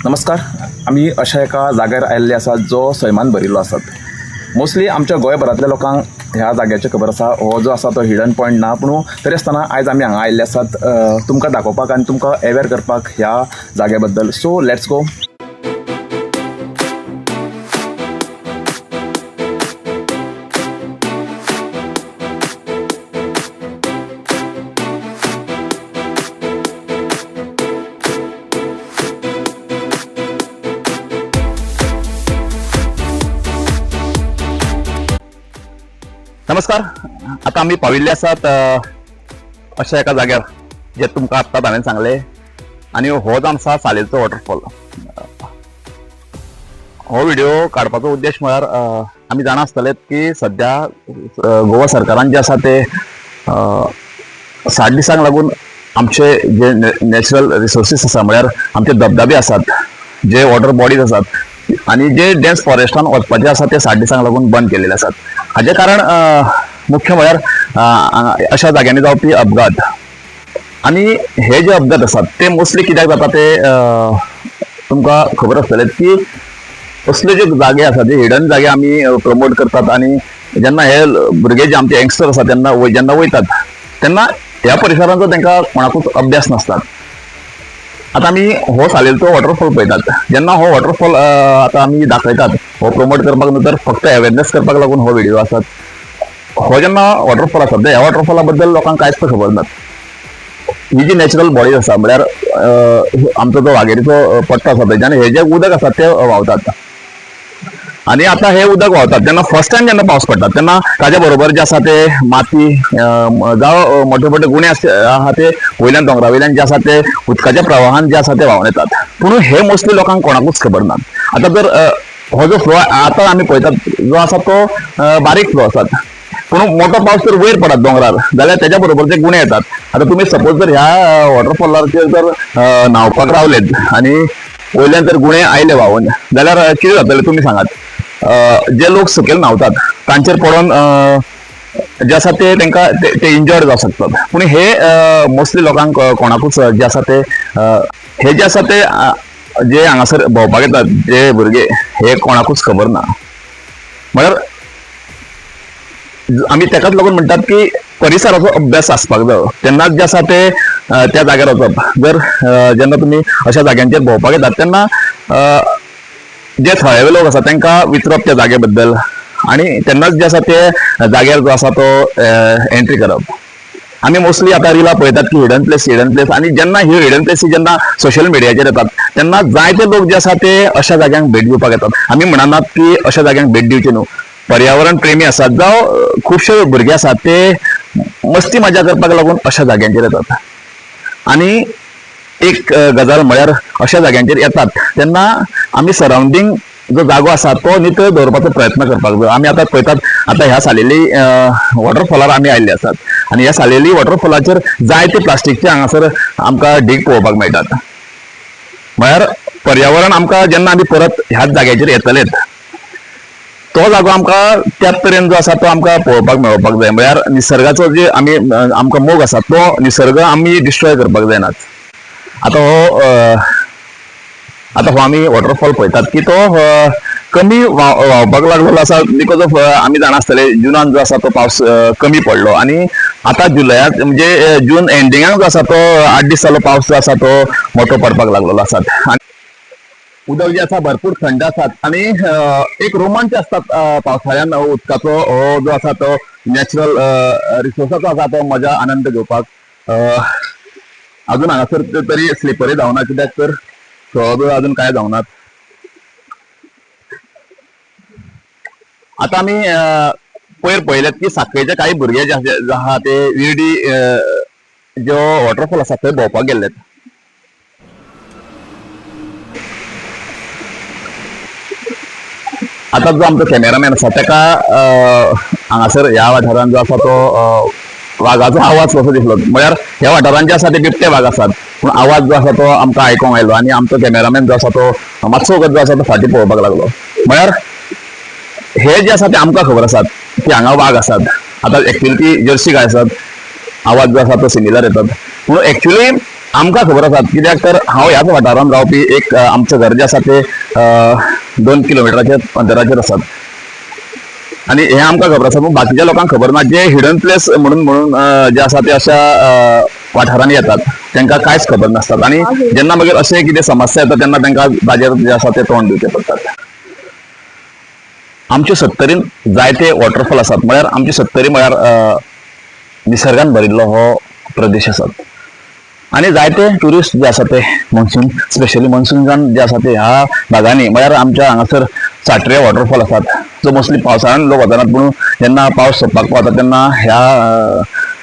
नमस्कार. आम्ही अशा एका जाग्यार आयिल्ले आसात जो सैमान भरिल्लो आसात. मोस्टली आमच्या गोंयभरांतल्या लोकांक ह्या जाग्याची खबर आसा. हो जो आसा तो हिडन पॉयंट ना, पूण तरी आसतना आयज आमी हांगा आयिल्ले आसात तुमकां दाखोवपाक आनी तुमकां अवेअर करपाक ह्या जाग्या बद्दल. So let's go. नमस्कार. आता आम्ही पाविल्ले आसात अशा एका जाग्यार जे तुमकां आत्ताच हांवें सांगले, आनी हो जो आमचा सालेचो वॉटरफॉल. हो व्हिडिओ काडपाचो उद्देश म्हळ्यार आमी जाणा आसतलेत की सध्या गोवा सरकारान जे आसा ते 60 दिसांक लागून आमचे जे नॅचरल रिसोर्सीस आसा, म्हळ्यार आमचे धबधबे आसात, जे वॉटर बॉडीज आसात आनी जे डेन्स फॉरेस्टान वचपाचे आसा ते 60 दिसांक लागून बंद केलेले आसात. हाजे कारण मुख्य म्हळ्यार अशा जाग्यांनी जावपी अपघात. आणि हे जे अपघात आसात ते मोस्टली कित्याक जाता ते तुमकां खबर आसतलेच की असले जे जागे आसात, जे हिडन जागे आमी प्रमोट करतात, आणि जेन्ना हे भुरगे जे आमचे यंगस्टर आसात जेन्ना वयतात तेन्ना ह्या परिसरांचो तांकां कोणाकूच अभ्यास नासतात. आता आमी हो सालेलचो वॉटरफॉल पळयतात. जेन्ना हो वॉटरफॉल आता आमी दाखयतात, हो प्रमोट करपाक न्हू तर फक्त अवेअरनेस करपाक लागून हो व्हिडिओ आसात. हो जेन्ना वॉटरफॉल आसा ह्या वॉटरफॉला बद्दल लोकांक कांयच खबर ना. ही जी नॅचरल बॉडीज आसा, म्हळ्यार आमचो जो वाघेरीचो पट्टो आसा थंयच्यान हे जे उदक आसा ते व्हांवतात. आणि आता हे उदक व्हांवतात तेन्ना फर्स्ट टायम जेन्ना पावस पडटा तेन्ना ताज्या बरोबर जे आसा ते माती जावं मोठे मोठे गुणे आहा ते वयल्यान दोंगरा वयल्यान जे आसा ते उदकाच्या प्रवाहान जे आसा ते व्हांवन येतात. पूण हे मोस्टली लोकांक कोणाकूच खबर ना. आता जर हो जो फ्लो आता आमी पळयतात जो आसा तो बारीक फ्लो आसात, पूण मोठो पावस जर वयर पडत दोंगरार जाल्यार तेज्या बरोबर जे गुणे येतात. आता तुमी सपोज जर ह्या वॉटरफॉलाचेर जर न्हांवपाक रावलेत आनी वयल्यान जर गुणे आयले व्हांवून जाल्यार कितें जातलें तुमी सांगात. जे लोक सकयल न्हांवतात तांचेर पडून जे आसा ते तांकां ते इंजर्ड जावं शकतात. पूण हे मोस्टली लोकांक कोणाकूच जे आसा ते हे जे आसा ते जे हांगासर भोंवपाक येतात जे भुरगे हे कोणाकूच खबर ना. म्हळ्यार आमी तेकाच लागून म्हणटात की परिसराचो अभ्यास आसपाक जाय. तेन्नाच जे आसा ते त्या जाग्यार वचप. जर जेन्ना तुमी अशा जाग्यांचेर भोंवपाक येतात तेन्ना जे थळावे लोक आसा तांकां विचारप त्या जागे बद्दल, आणि तेन्नाच जे आसा ते जाग्यार जो आसा तो एंट्री करप. आमी मोस्टली आता रिला पळयतात की हिडन प्लेस, आणि जेन्ना ही हिडन प्लेसी जेन्ना सोशल मिडियाचेर येतात तेन्ना जायते लोक जे आसा ते अशा जाग्यांक भेट दिवपाक येतात. आमी म्हणनात की अशा जाग्यांक भेट दिवची न्हू. पर्यावरण प्रेमी आसात जावं खुबशे भुरगे आसात ते मस्ती मजा करपाक लागून अशा जाग्यांचेर येतात. आणि एक गजाल म्हळ्यार अशा जाग्यांचेर येतात तेन्ना आमी सरावंडींग जो जागो आसा तो नितळ दवरपाचो प्रयत्न करपाक जाय. आमी आतां पळयतात आता ह्या सालेली वॉटरफॉलार आमी आयिल्ले आसात, आनी ह्या सालेली वॉटरफॉलाचेर जायते प्लास्टीकचे हांगासर आमकां ढीग पळोवपाक मेळटात. म्हळ्यार पर्यावरण आमकां जेन्ना आमी परत ह्याच जाग्याचेर येतलेत तो जागो आमकां त्याच तरेन जो आसा तो आमकां पळोवपाक मेळपाक जाय. म्हळ्यार निसर्गाचो जे आमी आमकां मोग आसा तो निसर्ग आमी डिस्ट्रॉय करपाक जायनात. आता हो आमी वॉटरफॉल पळयतात की तो कमी व्हांवपाक लागलेलो आसा बिकॉज ऑफ आमी जाणा आसतले जुनान जो आसा तो पावस कमी पडलो, आणि आता जुलयात म्हणजे जून एंडिंगाक जो आसा तो 8 दीस जालो पावस जो आसा तो मोठो पडपाक लागलेलो आसा. उदक जे आसा भरपूर थंड आसात, आणि एक रोमांच असतात पावसाळ्यान उदकाचो हो जो आसा तो नॅचरल रिसोर्साचो आसा तो मजा आनंद घेवपाक. अजून हांगासर तरी स्लिपरी जावना, कित्याक तर थळावे अजून काय जावनात. आता आमी पयर पळयलेत की साखळेचे काही भुरगे जे आहा ते विर्डी जो वॉटरफॉल आसा थंय भोंवपाक गेल्लेत. आता जो आमचो कॅमेरामॅन आसा तेका हांगासर ह्या वाठारान जो आसा तो वाघाचो आवाज कसो दिसलो. म्हळ्यार ह्या वाठारान जे आसा ते बिबटे वाघ आसात, पूण आवाज जो आसा तो आमकां आयकोंक आयलो, आणि आमचो कॅमेरामॅन जो आसा तो मातसो वगत जो आसा तो फाटीं पळोवपाक लागलो. म्हळ्यार हे जे आसा ते आमकां खबर आसात की हांगा वाघ आसात. आता एक्चुअली ती जर्सी गाय आसात, आवाज जो आसा तो सिमिलर येतात, पूण एक्चुअली आमकां खबर आसा कित्याक तर हांव ह्याच वाठारांत रावपी एक आमचें घर जें आसा तें 2 किलोमिटराच्या अंतराचेर आसात आणि हे आमकां खबर आसा पूण बाकीच्या लोकांक खबर ना जे हिडन प्लेस म्हणून जे आसा ते अशा वाठारांनी येतात तांकां कांयच खबर नासतात आणि जेन्ना मागीर अशें कितें समस्या येता तेन्ना तांकां ताजेर जे आसा ते तोंड दिवचें पडटात. आमचे सत्तरीन जायते वॉटरफॉल आसात म्हळ्यार आमचे सत्तरी म्हळ्यार निसर्गान भरिल्लो हो प्रदेश आसात आणि जायते ट्युरिस्ट जे आसा ते मनसून स्पेशली मनसून जे आसा ते ह्या भागांनी म्हळ्यार आमच्या हांगासर साटरे वॉटरफॉल आसात जो मोस्टली पावसाळ्यान लोक वचनात पूण जेन्ना पावस सोंपपाक पावता तेन्ना ह्या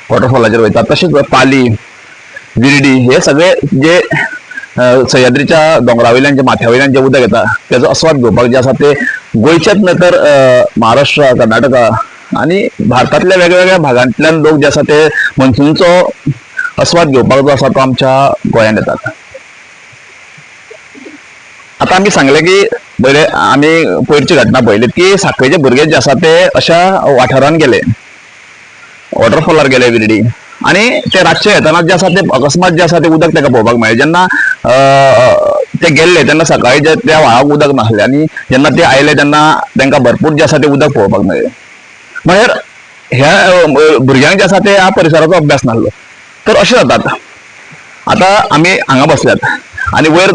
वॉटरफॉलाचेर वयतात. तशेंच पाली विर्डी हे सगळे जे सह्याद्रीच्या दोंगरावयल्यान जे माथ्यावयल्यान जे उदक येता तेजो आस्वाद घेवपाक जे आसा ते गोंयचेच न्हय तर महाराष्ट्र कर्नाटका आणि भारतातल्या वेगवेगळ्या भागांतल्यान लोक जे आसा ते मनसूनचो आस्वाद घेवपाक जो आसा तो आमच्या गोंयांत येतात. आता आमी सांगले की पयले आमी पयरची घटना पळयली की साखळेचे भुरगे जे आसा ते अशा वाठारांत गेले वॉटरफॉलार गेले विर्डी आणि ते रातचे येताना जे आसा ते अकस्मात जे आसा ते उदक ताका पळोवपाक मेळ्ळें. जेन्ना ते गेल्ले तेन्ना सकाळी जे त्या व्हाळाक उदक नासलें आणि जेन्ना ते आयले तेन्ना तांकां भरपूर जे आसा ते उदक पळोवपाक मेळ्ळें. म्हळ्यार ह्या भुरग्यांक जे आसा ते ह्या परिसराचो अभ्यास नासलो तर अशें जातात. आता आमी हांगा बसल्यात आणि वयर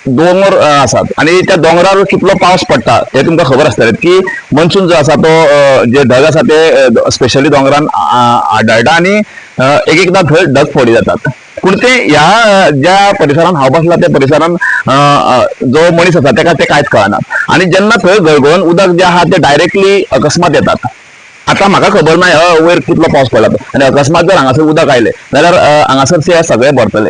दोंगर आसात आणि त्या दोंगरार कितलो पावस पडटा हे तुमकां खबर आसतलें की मनसून जो आसा तो जे ढग आसा ते स्पेशली दोंगरान आढळटा आणि एक एकदां थंय ढग फोडी जातात. पूण ते ह्या ज्या परिसरान हांव बसला त्या परिसरान जो मनीस आसा ताका ते कांयच कळना आणि जेन्ना थंय गळगळोन उदक जे आहा ते डायरेक्टली अकस्मात येतात. आता म्हाका खबर ना वयर कितलो पावस पडला तो आणि अकस्मात जर हांगासर उदक आयलें जाल्यार हांगासरचे सगळे भरतले.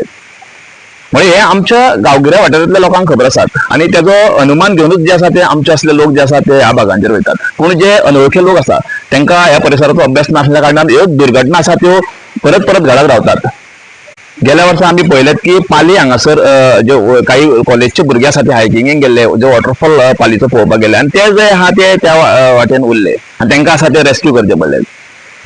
म्हणजे हे आमच्या गांवगिऱ्या वाठारांतल्या लोकांक खबर आसात आणि तेजो अनुमान घेवनूच जे आसा ते आमचे असले लोक जे आसा ते ह्या भागांचेर वयतात. पूण जे अनवळखी लोक आसा तांकां ह्या परिसराचो अभ्यास नासल्या कारणान ह्यो दुर्घटना आसा त्यो परत परत घडत रावतात. गेल्या वर्सा आमी पळयलेत की पाली हांगासर जे काही कॉलेजचे भुरगे आसा ते हायकिंगेक गेल्ले जे वॉटरफॉल पालीचो पळोवपाक गेले आणि ते जे आहा ते त्या वाटेन उरले आणि तांकां आसा ते रेस्क्यू करचे पडले.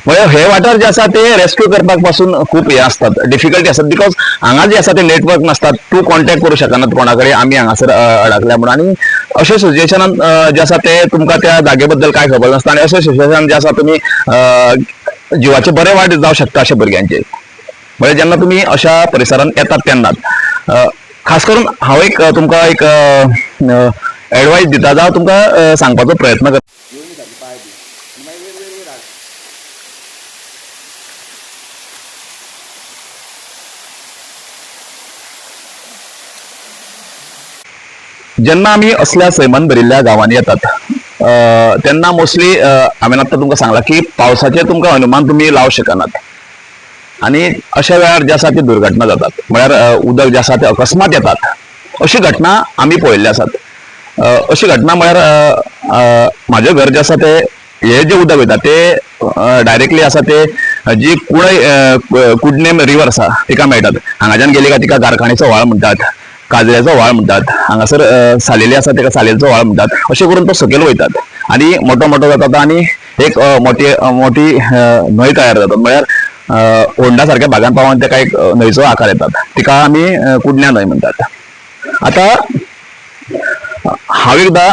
म्हणजे हे वाठार जे आसा ते रेस्क्यू करपाक पासून खूप हे असतात डिफिकल्टी असतात बिकॉज हांगा जे आसा ते नेटवर्क नासतात तू कॉन्टॅक्ट करू शकनात कोणाकडे आमी हांगासर अडकल्या म्हणून आणि अशे सिच्युएशनान जे आसा ते तुमकां त्या जागे बद्दल काय खबर नासता आणि अशे सिच्युएशनान जे आसा तुमी जिवाचे बरे वायट जावं शकता अशा भुरग्यांचे. म्हणजे जेन्ना तुमी अशा परिसरान येतात तेन्नाच खास करून हांव एक तुमकां एक एडवायस दिता जावं तुमकां सांगपाचो प्रयत्न करता. जेन्ना आमी असल्या सैमान भरिल्ल्या गांवांनी येतात तेन्ना मोस्टली हांवें आतां तुमकां सांगलां की पावसाचे तुमकां अनुमान तुमी लावं शकनात आणि अशा वेळार जे आसा ती दुर्घटना जातात. म्हळ्यार उदक जे आसा ते अकस्मात येतात अशी घटना आमी पळयल्ली आसात. अशी घटना म्हळ्यार म्हाजें घर जें आसा ते हे जे उदक वयता ते डायरेक्टली आसा ते जी कुडनेम रिवर आसा तिका मेळटात. हांगाच्यान गेली काय तिका गारखाणेचो व्हाळ म्हणटात, काजऱ्याचो व्हाळ म्हणटात, हांगासर सालेली आसा ताका सालेलचो व्हाळ म्हणटात. अशें करून तो सकयल वयतात आणि मोठो मोठो जाता आणि एक मोठी न्हंय तयार जाता. म्हळ्यार होंडा सारख्या भागान पावून ताका एक न्हंयचो आकार येतात तिका आमी कुडण्या न्हंय म्हणटात. आता हांव एकदां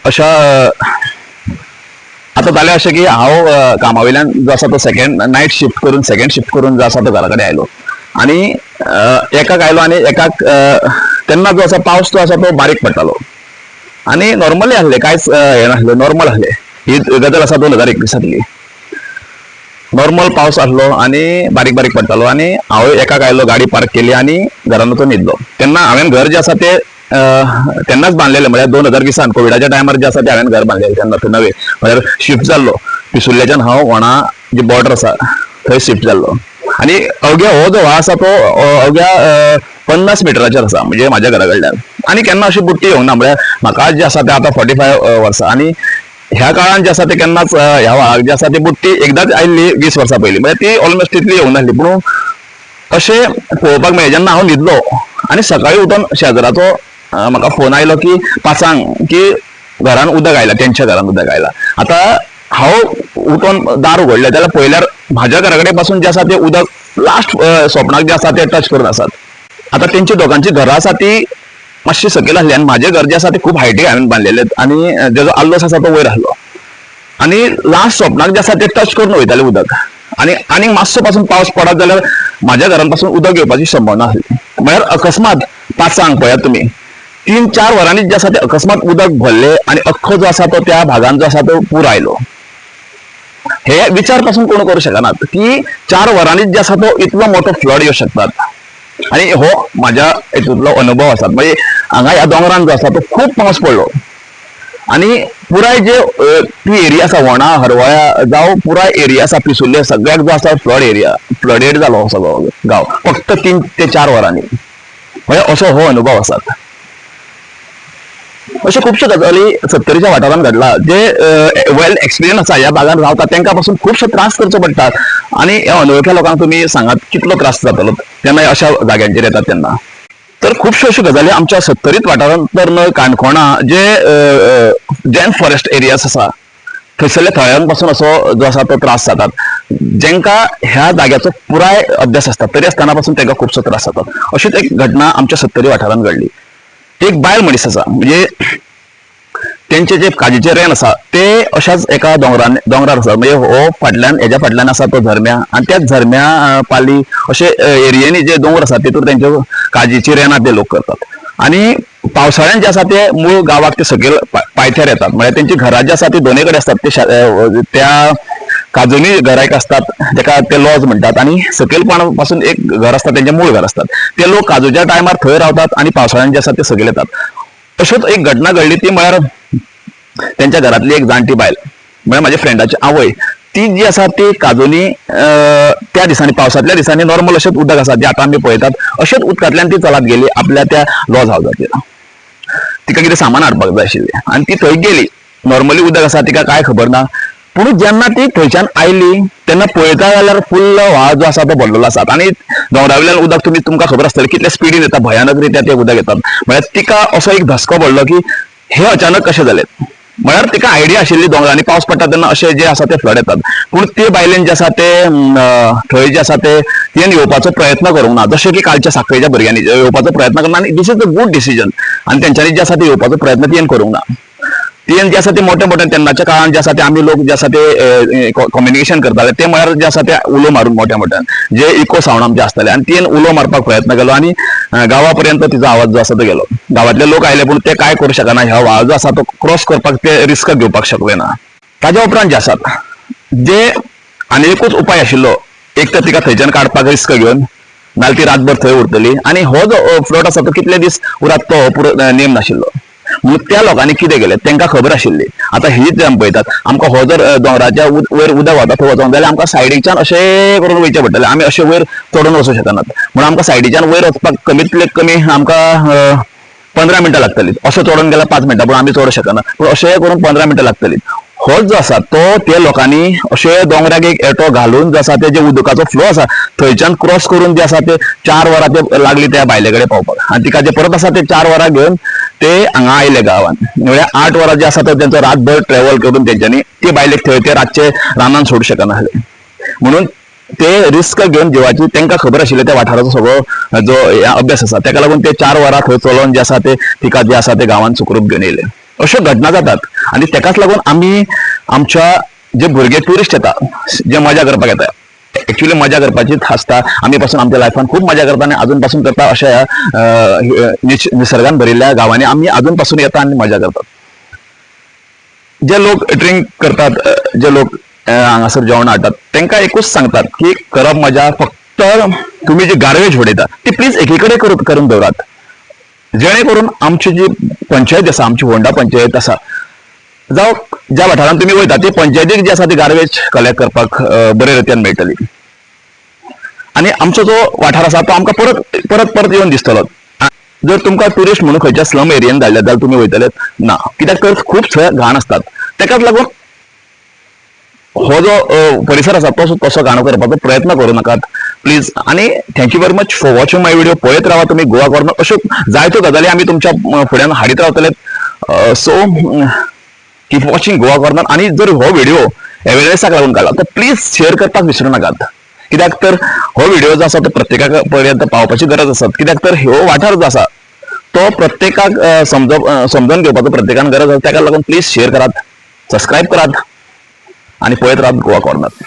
अशा आता जालें अशें की हांव कामा वयल्यान जो आसा तो सेकंड शिफ्ट करून जो आसा तो घरा कडेन आयलो आणि एकाक आयलो आणि एकाक तेन्ना जो आसा पावस तो आसा तो बारीक पडटालो आणि नॉर्मली आसले कांयच हे नासलें नॉर्मल आसलें. ही गजाल आसा 2021 नॉर्मल पावस आसलो आणि बारीक बारीक पडटालो आणि हांव एकाक आयलो गाडी पार्क केली आणि घरान वचून न्हिदलो. तेन्ना हांवें घर जे आसा ते तेन्नाच बांदलेलें म्हळ्यार 2020 कोविडाच्या टायमार जे आसा ते हांवें घर बांदलेलें तेन्ना नवे म्हळ्यार शिफ्ट जाल्लो पिसुल्ल्याच्यान हांव होणा जी बॉर्डर आसा थंय शिफ्ट जाल्लो आणि अवघ्या हो जो व्हाळ आसा तो अवघ्या 50 मिटराचेर आसा म्हणजे म्हाज्या घरा कडल्यान आणि केन्ना अशी बुट्टी येवंक ना. म्हळ्यार म्हाका जे आसा ते आतां 45 वर्सां आणि ह्या काळान जे आसा ते केन्नाच ह्या व्हाळाक जे आसा ती बुट्टी एकदाच आयिल्ली 20 वर्सां पयलीं म्हणजे ती ऑलमोस्ट तितली येवंक नासली. पूण अशें पळोवपाक मेळ्ळें जेन्ना हांव न्हिदलो आणि सकाळी उठून शेजाराचो म्हाका फोन आयलो की 5 की घरान उदक आयला तेंच्या घरान उदक आयला. आता हांव उठून दार उगडलें जाल्यार पळयल्यार म्हाज्या घरा कडेन पासून जें आसा तें उदक लास्ट स्वप्नाक जें आसा तें टच करून आसात. आतां तेंची दोगांची घरां आसा ती मातशी सकयल आसली आनी म्हाजें घर जें आसा तें खूब हायटीक हांवें बांदलेलें आनी जेजो आल्लोस आसा तो वयर आसलो आनी लास्ट स्वप्नाक जें आसा तें टच करून वयतालें उदक आनी मातसो पासून पावस पडत जाल्यार म्हाज्या घरान पासून उदक येवपाची संभावना आसली. म्हळ्यार अकस्मात 5 पळयात तुमी 3-4 वरांनी जे आसा ते अकस्मात उदक भरले आनी अख्खो जो आसा तो त्या भागान जो आसा तो पूर आयलो. हे विचार पासून कोण करूं शकनात की 4 वरांनी जे आसा तो इतलो मोठो फ्लड येवं शकतात. आणि हो माझ्या हितूंतलो अनुभव आसा. म्हणजे हांगा ह्या दोंगरान जो आसा तो खूब पावस पडलो आणि पुराय जे ती एरिया आसा वोणा हरवळ्या जावं पुराय एरिया आसा पिसुल्ले सगळ्याक जो आसा फ्लडेड जालो हो सगळो गांव फक्त 3 ते 4 वरांनी. म्हणजे असो हो अनुभव आसा. अशे खुबश्यो गजाली 70च्या वाठारान घडला जे वेल एक्सपिरियन्स आसा ह्या भागान रावता तांकां पासून खुबशे त्रास करचो पडटा आनी ह्या अनवळख्या लोकांक तुमी सांगात कितलो त्रास जातलो तेन्ना अशा जाग्यांचेर येतात तेन्ना. तर खुबश्यो अश्यो गजाली आमच्या 70 वाठारांत तर न काणकोणा जे डेन फॉरेस्ट एरियास आसा थंयसरल्या थळ्यांपासून असो जो आसा तो त्रास जातात जेंकां ह्या जाग्याचो पुराय अभ्यास आसता तरी आसतना पासून तांकां खुबसो त्रास जातात. अशीच एक घटना आमच्या 70 वाठारांत घडली. एक बायल मनीस आसा म्हणजे तेंचे जे काजीचे रेन आसा ते अशाच एका दोंगरार आसा. म्हणजे हो फाटल्यान हेज्या फाटल्यान आसा तो झरम्या आनी त्याच झरम्या पाली अशे एरियेनी जे दोंगर आसा तितून तेंचे काजीची रेनां ते लोक करतात. आणि पावसाळ्यान जे आसा ते मूळ गावाक ते सकयल पायथ्यार येतात. म्हणजे तेंची घरां जी आसा ती दोनूय कडेन आसतात. ते त्या काजूनी घराक असतात तेका ते लॉज म्हणटात आणि सकयल पासून एक घर असतात तेंचे मूळ घर असतात. ते लोक काजूच्या टायमार थंय रावतात आणि पावसाळ्यान जे आसा ते सकयल येतात. अशीच एक घटना घडली ती म्हळ्यार त्यांच्या घरातली एक जाणटी बायल म्हळ्यार माझ्या फ्रेंडाची आवय ती जी आसा ती काजूनी त्या दिसांनी पावसातल्या दिसांनी नॉर्मल अशेंच उदक आसा जे आतां आमी पळयतात अशेंच उदकांतल्यान ती चलत गेली आपल्या त्या लॉज हावजाचेर. तिका कितें सामान हाडपाक जाय आशिल्लें आनी ती थंय गेली. नॉर्मली उदक आसा तिका काय खबर ना पूण जेन्ना ती थंयच्यान आयली तेन्ना पळयता जाल्यार फुल्ल व्हाळ जो आसा तो भरलेलो आसा आनी दोंगरावयल्यान उदक तुमकां खबर आसतलें कितले स्पिडीन येता भयानक रित्या ते उदक येतात. म्हळ्यार तिका असो एक धसको पडलो की हे अचानक कशें जालें. म्हळ्यार तिका आयडिया आशिल्ली दोंगरांनी पावस पडटा तेन्ना अशे जे आसा ते फ्लड येतात पूण ते बायलेन जे आसा ते थंय जे आसा ते तेन येवपाचो प्रयत्न करूंक ना. जशें की कालच्या साखळेच्या भुरग्यांनी येवपाचो प्रयत्न करना आनी दिस इज अ गुड डिसिजन आनी तेंच्यांनी जे आसा ते येवपाचो प्रयत्न तेन करूंक ना. तेन जे आसा ते मोठे मोठे तेन्नाच्या काळान जे आसा ते आमी लोक जे आसा ते कम्युनिकेशन करताले ते म्हळ्यार जे आसा ते उलो मारून मोठ्या मोठ्यान जे इको सावंड आमचे आसताले आनी तेन उलो मारपाक प्रयत्न केलो आनी गांवापर्यंत तिचो आवाज जो आसा तो गेलो. गांवांतले लोक आयले पूण ते काय करूं शकना. ह्या व्हाळ जो आसा तो क्रॉस करपाक ते रिस्क घेवपाक शकले ना. ताज्या उपरांत जे आसात जे आनी एकूच उपाय आशिल्लो एक तर तिका थंयच्यान काडपाक रिस्क घेवन नाल्यार ती रातभर थंय उरतली आनी हो जो फ्लड आसा तो कितले दीस उरत तो पुरो नेम नाशिल्लो. म्हणून त्या लोकांनी कितें केलें तांकां खबर आशिल्ली. आतां हीच आमी पळयतात आमकां हो जर दोंगराच्या वयर उदक वता थंय वचोंक जाल्यार आमकां सायडीच्यान अशें करून वयचें पडटलें. आमी अशें वयर चडून वचूं शकनात म्हणून आमकां सायडीच्यान वयर वचपाक कमीतले कमी आमकां 15 मिनटां लागतलीं. असो चडून गेल्यार 5 मिनटां पूण आमी चडूं शकना पूण अशें करून 15 मिनटां लागतलीं. हो जो आसा तो ते लोकांनी अशे दोंगराक एक एटो घालून जो आसा ते जे उदकाचो फ्लो आसा थंयच्यान क्रॉस करून जे आसा ते 4 वरां ते लागली त्या बायले कडेन पावपाक आनी तिका जे परत आसा ते 4 वरां घेवन ते हांगा आयले गांवान. म्हळ्यार 8 वरां जे आसा तो तेंचो रातभर ट्रॅव्हल करून तेंच्यांनी ते बायलेक थंय ते रातचे रानान सोडूं शकनासले. म्हणून ते रिस्क घेवन जिवाची तांकां खबर आशिल्लें त्या वाठाराचो सगळो जो अभ्यास आसा ताका लागून ते 4 वरां थंय चलोवन जे आसा ते तिका जे आसा ते गांवान सुखरूप घेवन येयले. अश्यो घटना जातात आनी तेकाच लागून आमी आमच्या जे भुरगे ट्युरिस्ट येतात जे मजा करपाक येता एक्चुअली मजा करपाचीच आसता. आमी पासून आमच्या लायफान खूब मजा करता आनी अजून पासून करता अशा निसर्गान भरिल्ल्या गांवांनी आमी अजून पासून येता आनी मजा करतात. जे लोक ड्रिंक करतात जे लोक हांगासर जेवण हाडटात तांकां एकूच सांगतात की करप मजा फक्त तुमी जी गार्बेज उडयता ती प्लीज एकीकडे करून दवरात जेणे करून आमची जी पंचायत आसा आमची होंडा पंचायत आसा जावं ज्या वाठारांत तुमी वयता ते पंचायतीक जी आसा ती गार्बेज कलेक्ट करपाक बरे रितीन मेळटली आनी आमचो जो वाठार आसा तो आमकां परत परत येवन दिसतलो. जर तुमकां ट्युरिस्ट म्हणून खंयच्या स्लम एरियेन धाडले जाल्यार तुमी वयतले ना कित्याक तर खूब थंय घाण आसतात. तेकाच लागून हो जो परिसर आसा तो तसो घाण करपाचो प्रयत्न करूं नाकात प्लीज. आणि thank you very much for watching my video. पळयत रावा तुम्ही गोवा कॉर्नर. अश्यो जायत्यो गजाली आमी तुमच्या फुड्यान हाडीत रावतले. So keep watching Goa corner. आणि जर हो व्हिडिओ अवेअरनेसाक लागून काडला तो प्लीज शेअर करपाक विसरू नाकात. कित्याक तर हो व्हिडिओ जो आसा तो प्रत्येका पर्यंत पावपाची गरज आसा. कित्याक तर हो वाठार जो आसा तो प्रत्येकाक समजून घेवपाचो प्रत्येकान गरज आसा. ताका लागून प्लीज शेअर करात, सबस्क्राईब करात आणि पळयत राहात गोवा कॉर्नर.